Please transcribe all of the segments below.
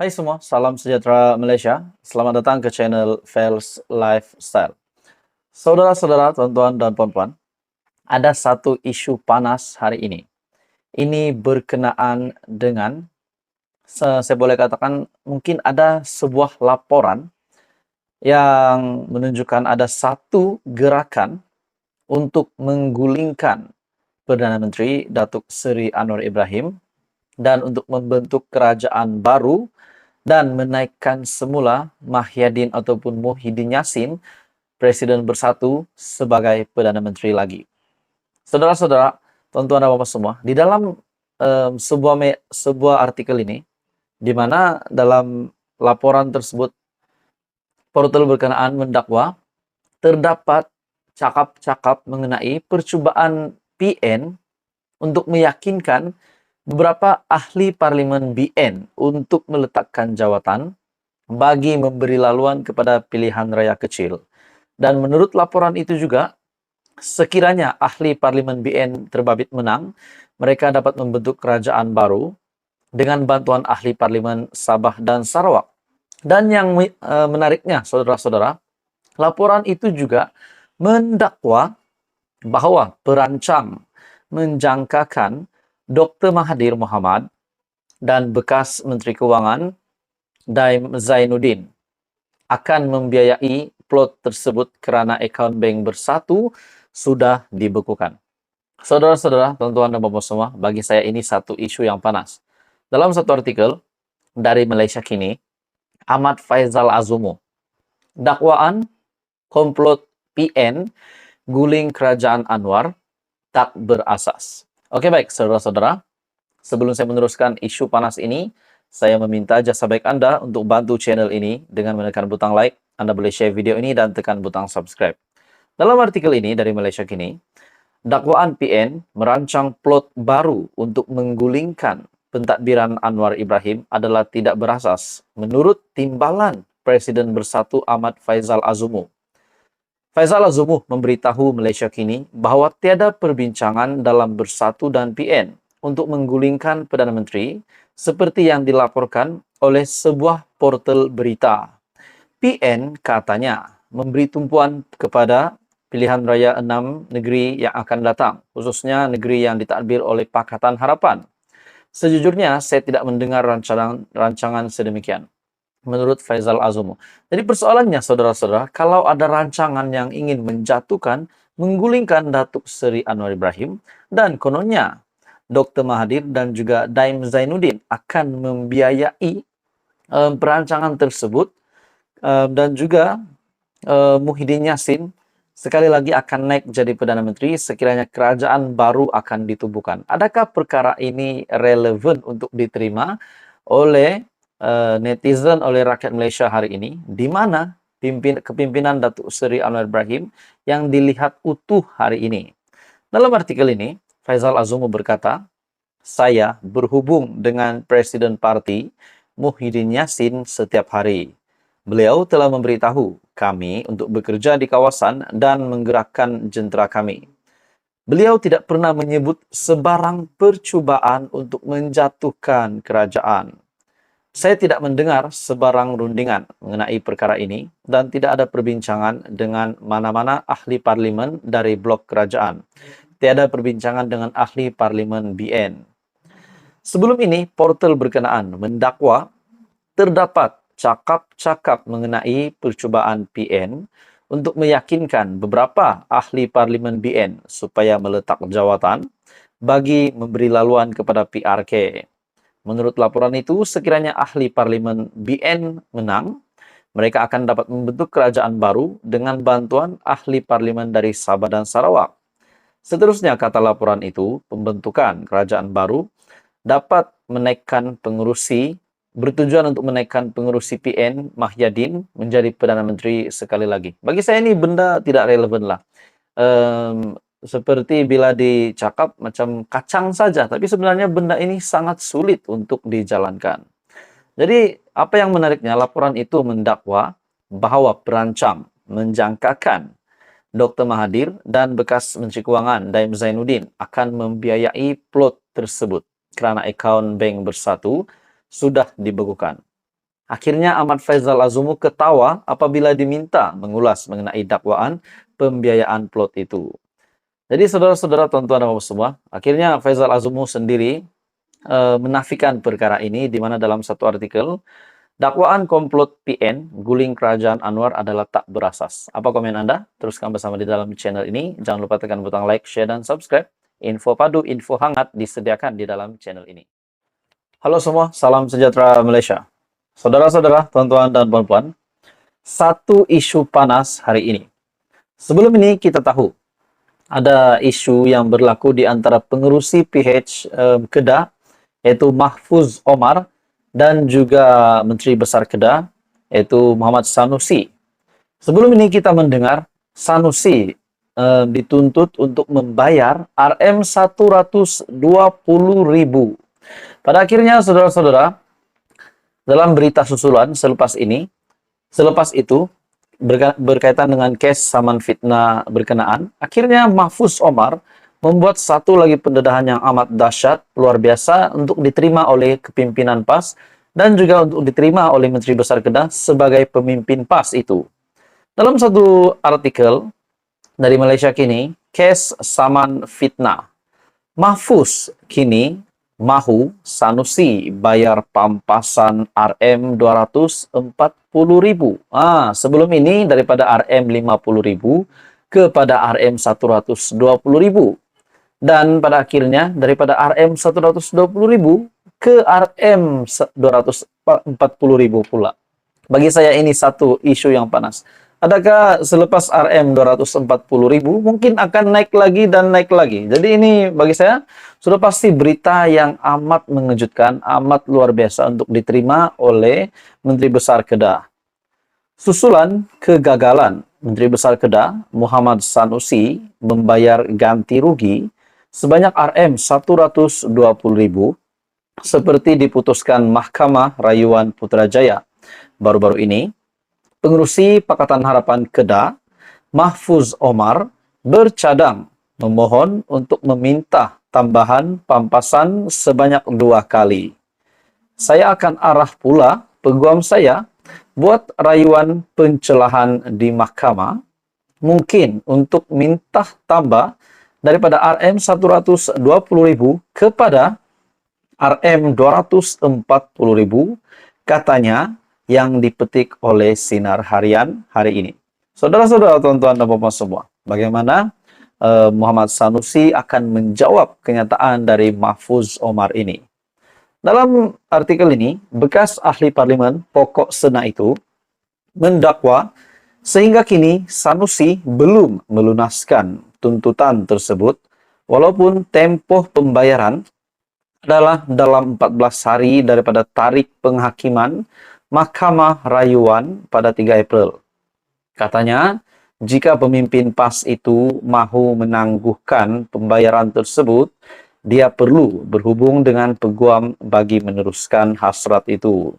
Hai semua, salam sejahtera Malaysia. Selamat datang ke channel Fels Lifestyle. Saudara-saudara, tuan-tuan dan puan-puan, ada satu isu panas hari ini. Ini berkenaan dengan, saya boleh katakan, mungkin ada sebuah laporan yang menunjukkan ada satu gerakan untuk menggulingkan Perdana Menteri Datuk Seri Anwar Ibrahim dan untuk membentuk kerajaan baru dan menaikkan semula Mahyadin ataupun Muhyiddin Yassin, Presiden Bersatu, sebagai Perdana Menteri lagi. Saudara-saudara, tuan-tuan dan bapak semua, di dalam sebuah artikel ini, di mana dalam laporan tersebut, portal berkenaan mendakwa, terdapat cakap-cakap mengenai percubaan PN untuk meyakinkan beberapa ahli parlimen BN untuk meletakkan jawatan bagi memberi laluan kepada pilihan raya kecil. Dan menurut laporan itu juga, sekiranya ahli parlimen BN terbabit menang, mereka dapat membentuk kerajaan baru dengan bantuan ahli parlimen Sabah dan Sarawak. Dan yang menariknya, saudara-saudara, laporan itu juga mendakwa bahwa perancang menjangkakan Dr. Mahathir Mohamad dan bekas Menteri Kewangan Daim Zainuddin akan membiayai plot tersebut kerana akaun bank Bersatu sudah dibekukan. Saudara-saudara, tuan-tuan dan bapak semua, bagi saya ini satu isu yang panas. Dalam satu artikel dari Malaysia Kini, Ahmad Faizal Azumu, dakwaan komplot PN guling kerajaan Anwar tak berasas. Oke, baik, saudara-saudara. Sebelum saya meneruskan isu panas ini, saya meminta jasa baik Anda untuk bantu channel ini dengan menekan butang like. Anda boleh share video ini dan tekan butang subscribe. Dalam artikel ini dari Malaysia Kini, dakwaan PN merancang plot baru untuk menggulingkan pentadbiran Anwar Ibrahim adalah tidak berasas menurut timbalan Presiden Bersatu Ahmad Faizal Azumu. Faizal Azumu memberitahu Malaysia Kini bahawa tiada perbincangan dalam Bersatu dan PN untuk menggulingkan Perdana Menteri seperti yang dilaporkan oleh sebuah portal berita. PN katanya memberi tumpuan kepada pilihan raya 6 negeri yang akan datang, khususnya negeri yang ditadbir oleh Pakatan Harapan. Sejujurnya, saya tidak mendengar rancangan sedemikian, menurut Faizal Azumu. Jadi persoalannya, saudara-saudara, kalau ada rancangan yang ingin menjatuhkan, menggulingkan Datuk Seri Anwar Ibrahim, dan kononnya Dr. Mahathir dan juga Daim Zainuddin akan membiayai perancangan tersebut, dan juga Muhyiddin Yassin sekali lagi akan naik jadi Perdana Menteri sekiranya kerajaan baru akan ditubuhkan. Adakah perkara ini relevan untuk diterima oleh netizen, oleh rakyat Malaysia hari ini, di mana kepimpinan Datuk Seri Anwar Ibrahim yang dilihat utuh hari ini? Dalam artikel ini, Faizal Azumu berkata, saya berhubung dengan Presiden Parti Muhyiddin Yassin setiap hari. Beliau telah memberitahu kami untuk bekerja di kawasan dan menggerakkan jentera kami. Beliau tidak pernah menyebut sebarang percubaan untuk menjatuhkan kerajaan. Saya tidak mendengar sebarang rundingan mengenai perkara ini dan tidak ada perbincangan dengan mana-mana ahli parlimen dari blok kerajaan. Tiada perbincangan dengan ahli parlimen BN. Sebelum ini, portal berkenaan mendakwa terdapat cakap-cakap mengenai percubaan PN untuk meyakinkan beberapa ahli parlimen BN supaya meletak jawatan bagi memberi laluan kepada PRK. Menurut laporan itu, sekiranya ahli parlimen BN menang, mereka akan dapat membentuk kerajaan baru dengan bantuan ahli parlimen dari Sabah dan Sarawak. Seterusnya, kata laporan itu, pembentukan kerajaan baru dapat menaikkan pengerusi, bertujuan untuk menaikkan pengerusi PN Mahyadin menjadi Perdana Menteri sekali lagi. Bagi saya ini benda tidak relevan lah. Seperti bila dicakap macam kacang saja, tapi sebenarnya benda ini sangat sulit untuk dijalankan. Jadi apa yang menariknya, laporan itu mendakwa bahawa perancang menjangkakan Dr. Mahathir dan bekas Menteri Kewangan Daim Zainuddin akan membiayai plot tersebut kerana akaun bank Bersatu sudah dibekukan. Akhirnya Ahmad Faizal Azumu ketawa apabila diminta mengulas mengenai dakwaan pembiayaan plot itu. Jadi saudara-saudara, tuan-tuan dan bapak semua, akhirnya Faizal Azumu sendiri menafikan perkara ini, di mana dalam satu artikel, dakwaan komplot PN guling kerajaan Anwar adalah tak berasas. Apa komen Anda? Teruskan bersama di dalam channel ini. Jangan lupa tekan butang like, share, dan subscribe. Info padu, info hangat disediakan di dalam channel ini. Halo semua, salam sejahtera Malaysia. Saudara-saudara, tuan-tuan dan puan-puan, satu isu panas hari ini. Sebelum ini kita tahu ada isu yang berlaku di antara pengerusi PH Kedah, yaitu Mahfuz Omar, dan juga Menteri Besar Kedah, yaitu Muhammad Sanusi. Sebelum ini kita mendengar Sanusi dituntut untuk membayar RM120.000. Pada akhirnya, saudara-saudara, dalam berita susulan selepas itu, berkaitan dengan case saman fitnah berkenaan, akhirnya Mahfuz Omar membuat satu lagi pendedahan yang amat dahsyat, luar biasa, untuk diterima oleh kepimpinan PAS dan juga untuk diterima oleh Menteri Besar Kedah sebagai pemimpin PAS itu. Dalam satu artikel dari Malaysia Kini, case saman fitnah. Mahfuz kini mahu Sanusi bayar pampasan RM240.000. Sebelum ini daripada RM50.000 kepada RM120.000. Dan pada akhirnya daripada RM120.000 ke RM240.000 pula. Bagi saya ini satu isu yang panas. Adakah selepas RM240.000 mungkin akan naik lagi dan naik lagi? Jadi ini bagi saya sudah pasti berita yang amat mengejutkan, amat luar biasa untuk diterima oleh Menteri Besar Kedah. Susulan kegagalan Menteri Besar Kedah, Muhammad Sanusi, membayar ganti rugi sebanyak RM120.000 seperti diputuskan Mahkamah Rayuan Putrajaya. Baru-baru ini, pengerusi Pakatan Harapan Kedah, Mahfuz Omar, bercadang memohon untuk meminta tambahan pampasan sebanyak 2 kali. Saya akan arah pula peguam saya buat rayuan pencelahan di mahkamah, mungkin untuk minta tambah daripada RM120.000 kepada RM240.000, katanya, yang dipetik oleh Sinar Harian hari ini. Saudara-saudara, tuan-tuan dan puan-puan semua, bagaimana Muhammad Sanusi akan menjawab kenyataan dari Mahfuz Omar ini? Dalam artikel ini, bekas ahli parlimen pokok Sena itu mendakwa sehingga kini Sanusi belum melunaskan tuntutan tersebut, walaupun tempoh pembayaran adalah dalam 14 hari daripada tarikh penghakiman Mahkamah Rayuan pada 3 April. Katanya, jika pemimpin PAS itu mahu menangguhkan pembayaran tersebut, dia perlu berhubung dengan peguam bagi meneruskan hasrat itu.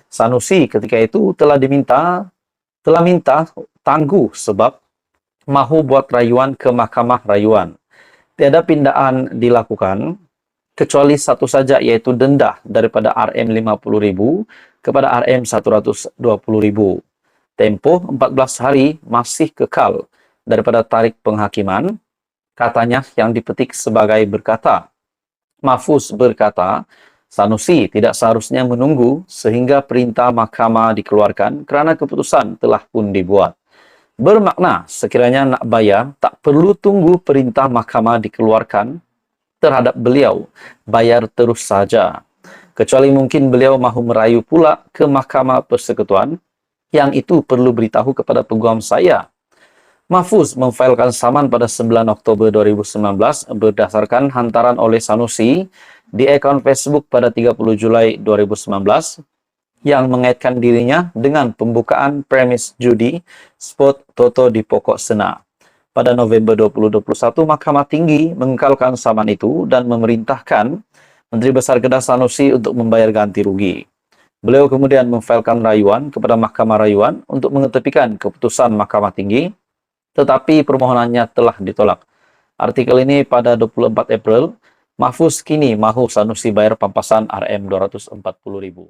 Sanusi ketika itu telah minta tangguh sebab mahu buat rayuan ke Mahkamah Rayuan. Tiada pindaan dilakukan, kecuali satu saja, yaitu denda daripada RM50.000 kepada RM120.000. Tempoh 14 hari masih kekal daripada tarikh penghakiman, katanya yang dipetik sebagai berkata. Mahfuz berkata, Sanusi tidak seharusnya menunggu sehingga perintah mahkamah dikeluarkan kerana keputusan telah pun dibuat. Bermakna sekiranya nak bayar, tak perlu tunggu perintah mahkamah dikeluarkan terhadap beliau, bayar terus saja. Kecuali mungkin beliau mahu merayu pula ke Mahkamah Persekutuan, yang itu perlu beritahu kepada peguam saya. Mahfuz memfailkan saman pada 9 Oktober 2019 berdasarkan hantaran oleh Sanusi di akaun Facebook pada 30 Julai 2019 yang mengaitkan dirinya dengan pembukaan premis judi spot Toto di Pokok Sena. Pada November 2021, Mahkamah Tinggi mengekalkan saman itu dan memerintahkan Menteri Besar Kedah Sanusi untuk membayar ganti rugi. Beliau kemudian memfailkan rayuan kepada Mahkamah Rayuan untuk mengetepikan keputusan Mahkamah Tinggi, tetapi permohonannya telah ditolak. Artikel ini pada 24 April, Mahfuz kini mahu Sanusi bayar pampasan RM240.000.